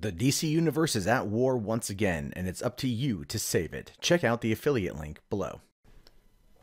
The DC Universe is at war once again, and it's up to you to save it. Check out the affiliate link below.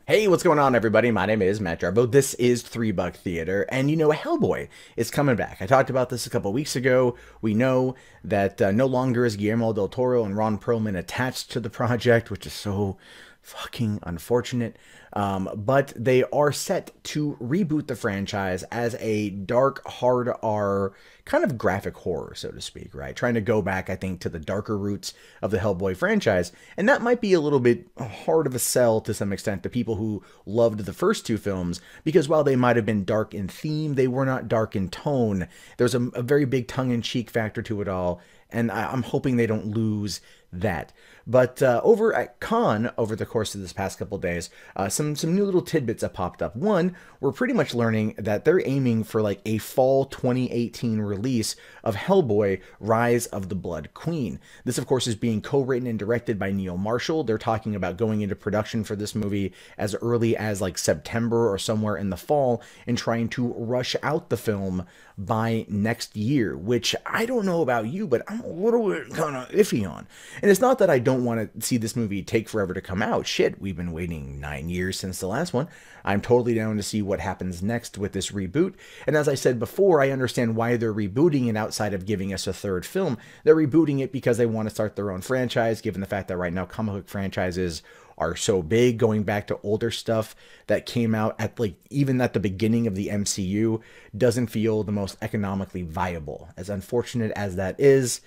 Hey, what's going on, everybody? My name is Matt Jarbo. This is $3 Theater, and you know, Hellboy is coming back. I talked about this a couple weeks ago. We know that no longer is Guillermo del Toro and Ron Perlman attached to the project, which is so fucking unfortunate. But they are set to reboot the franchise as a dark, hard R kind of graphic horror, so to speak, right? Trying to go back, I think, to the darker roots of the Hellboy franchise. And that might be a little bit hard of a sell to some extent to people who loved the first two films, because while they might have been dark in theme, they were not dark in tone. There's a very big tongue-in-cheek factor to it all, and I'm hoping they don't lose that. But over at Con, over the course of this past couple days, some new little tidbits have popped up. One, we're pretty much learning that they're aiming for like a fall 2018 release of Hellboy, Rise of the Blood Queen. This, of course, is being co-written and directed by Neil Marshall. They're talking about going into production for this movie as early as like September or somewhere in the fall, and trying to rush out the film by next year, which I don't know about you, but I'm a little bit kind of iffy on. And it's not that I don't want to see this movie take forever to come out. Shit, we've been waiting 9 years since the last one. I'm totally down to see what happens next with this reboot. And as I said before, I understand why they're rebooting it outside of giving us a third film. They're rebooting it because they want to start their own franchise, given the fact that right now comic book franchises are so big, going back to older stuff that came out at like even at the beginning of the MCU doesn't feel the most economically viable. As unfortunate as that's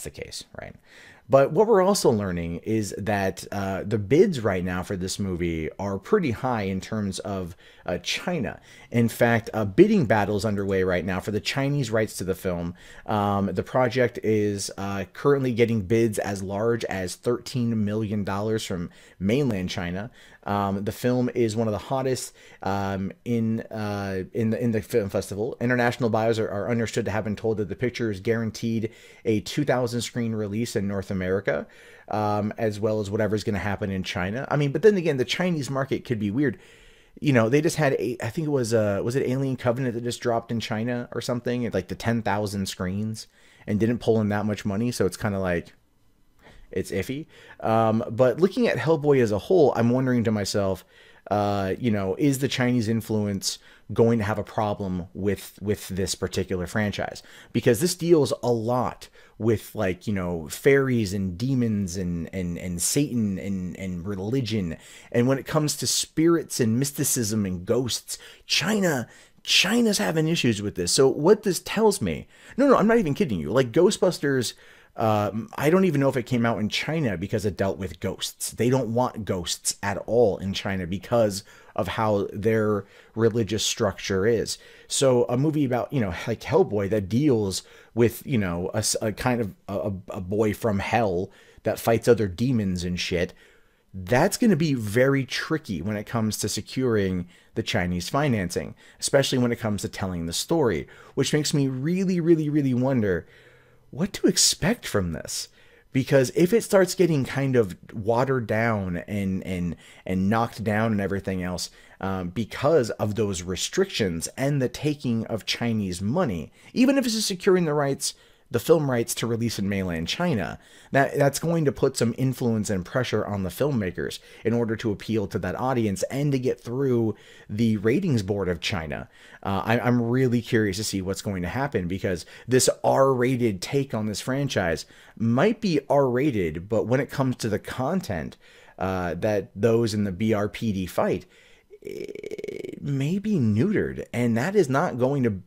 the case, right? But what we're also learning is that the bids right now for this movie are pretty high in terms of China. In fact, a bidding battle is underway right now for the Chinese rights to the film. The project is currently getting bids as large as $13 million from mainland China. The film is one of the hottest in the film festival. International buyers are understood to have been told that the picture is guaranteed a 2,000 screen release in North America, as well as whatever's going to happen in China. I mean, but then again, the Chinese market could be weird. You know, they just had I think it was it Alien Covenant that just dropped in China or something at like the 10,000 screens and didn't pull in that much money. So it's kind of like, it's iffy. But looking at Hellboy as a whole, I'm wondering to myself, you know, is the Chinese influence going to have a problem with this particular franchise? Because this deals a lot with, like, you know, fairies and demons and Satan and religion. And when it comes to spirits and mysticism and ghosts, China's having issues with this. So what this tells me, no, I'm not even kidding you. Like Ghostbusters, I don't even know if it came out in China because it dealt with ghosts. They don't want ghosts at all in China because of how their religious structure is. So a movie about, you know, like Hellboy that deals with, you know, a kind of a boy from hell that fights other demons and shit, that's going to be very tricky when it comes to securing the Chinese financing, especially when it comes to telling the story, which makes me really, really, really wonder what to expect from this. Because if it starts getting kind of watered down and knocked down and everything else because of those restrictions and the taking of Chinese money, even if it's just securing the rights, the film rights to release in mainland China, that's going to put some influence and pressure on the filmmakers in order to appeal to that audience and to get through the ratings board of China. I'm really curious to see what's going to happen, because this R-rated take on this franchise might be R-rated, but when it comes to the content that those in the BRPD fight, it may be neutered, and that's not going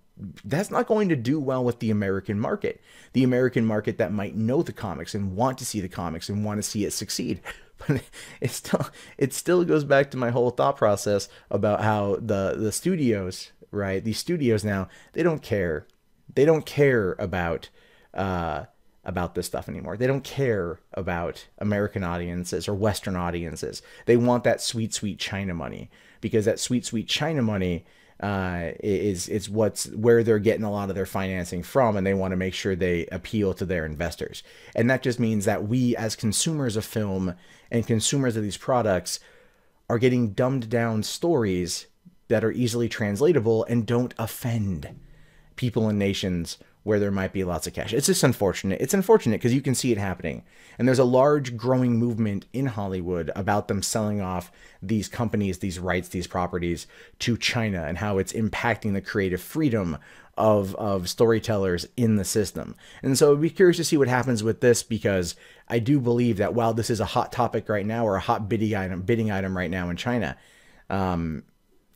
to do well with the American market. The American market that might know the comics and want to see the comics and want to see it succeed. But it still goes back to my whole thought process about how the studios, right? These studios now, they don't care. They don't care about this stuff anymore. They don't care about American audiences or Western audiences. They want that sweet, sweet China money, because that sweet, sweet China money is where they're getting a lot of their financing from, and they want to make sure they appeal to their investors. And that just means that we, as consumers of film and consumers of these products, are getting dumbed down stories that are easily translatable and don't offend people and nations where there might be lots of cash. It's just unfortunate. It's unfortunate because you can see it happening. And there's a large growing movement in Hollywood about them selling off these companies, these rights, these properties to China, and how it's impacting the creative freedom of storytellers in the system. And so I'd be curious to see what happens with this, because I do believe that while this is a hot topic right now, or a hot bidding item right now in China,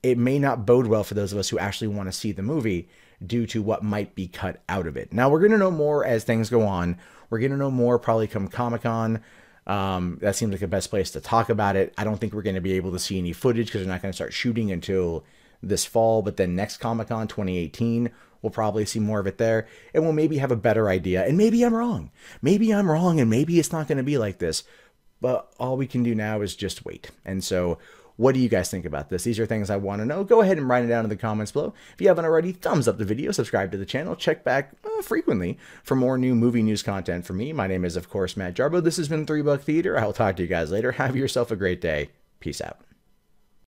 it may not bode well for those of us who actually want to see the movie, due to what might be cut out of it. Now, we're going to know more as things go on. We're going to know more probably come Comic-Con. That seems like the best place to talk about it. I don't think we're going to be able to see any footage because they're not going to start shooting until this fall. But then next Comic-Con 2018, we'll probably see more of it there. And we'll maybe have a better idea. And maybe I'm wrong. Maybe I'm wrong, and maybe it's not going to be like this. But all we can do now is just wait. And so, what do you guys think about this? These are things I want to know. Go ahead and write it down in the comments below. If you haven't already, thumbs up the video, subscribe to the channel, check back frequently for more new movie news content from me. My name is, of course, Matt Jarbo. This has been 3 Buck Theater. I'll talk to you guys later. Have yourself a great day. Peace out.